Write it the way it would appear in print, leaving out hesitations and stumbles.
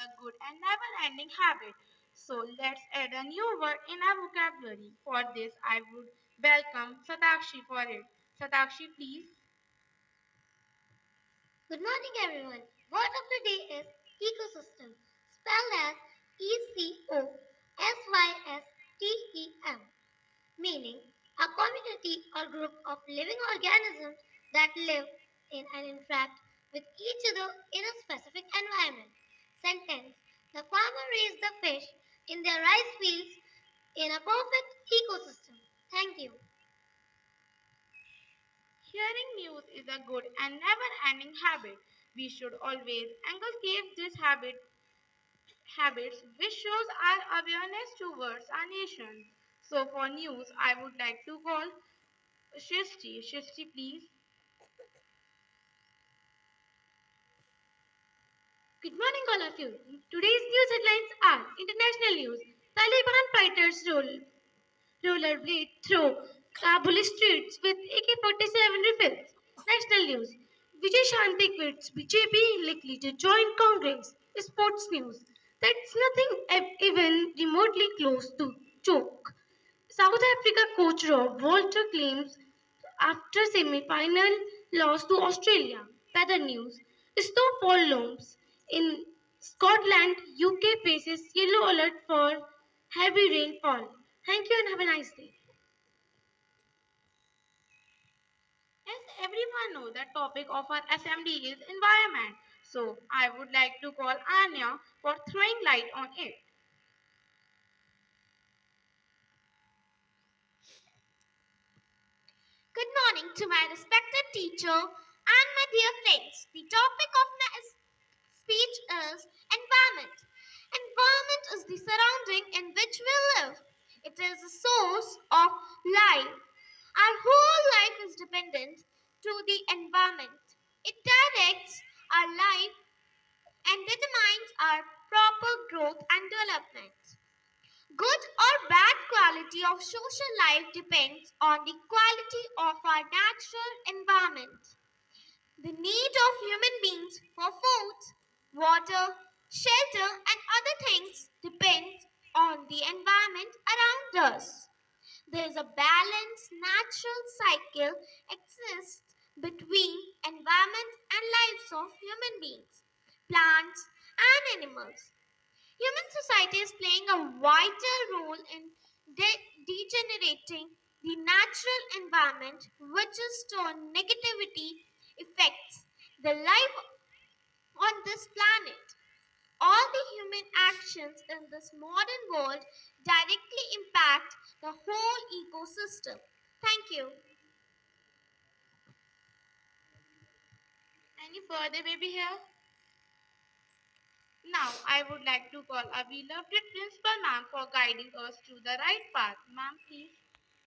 a good and never ending habit. So let's add a new word in our vocabulary. For this, I would welcome Satakshi for it. Satakshi, please. Good morning, everyone. Word of the day is ecosystem, spelled as ECOSYSTEM, meaning a community or group of living organisms that live in and interact with each other in a specific environment. Sentence: the farmer raised the fish in their rice fields in a perfect ecosystem. Thank you. Hearing news is a good and never ending habit. We should always inculcate this habits which shows our awareness towards our nation. So for news, I would like to call Shristi. Shristi, please. Good morning, all of you. Today's news headlines are international news. Taliban fighters rollerblade through Kabul streets with AK-47 rifles. National news. Vijay Shanti quits BJP likely to join Congress. Sports news. That's nothing even remotely close to joke. South Africa coach Rob Walter claims after semi-final loss to Australia. Weather news. Snowfall looms in Scotland. UK faces yellow alert for heavy rainfall. Thank you and have a nice day. As everyone knows, the topic of our assembly is environment. So I would like to call Anya for throwing light on it. Good morning to my respected teacher and my dear friends. The topic of my speech is environment. Environment is the surrounding in which we live. It is a source of life. Our whole life is dependent to the environment. It directs our life and determines our proper growth and development. Good or bad quality of social life depends on the quality of our natural environment. The need of human beings for food, water, shelter, and other things depends on the environment around us. There is a balanced natural cycle exists between environment and lives of human beings, plants, and animals. Human society is playing a vital role in degenerating the natural environment, which is to negativity affects the life on this planet. All the human actions in this modern world directly impact the whole ecosystem. Thank you. Any further baby here? Now I would like to call our beloved principal ma'am for guiding us to the right path. Ma'am, please.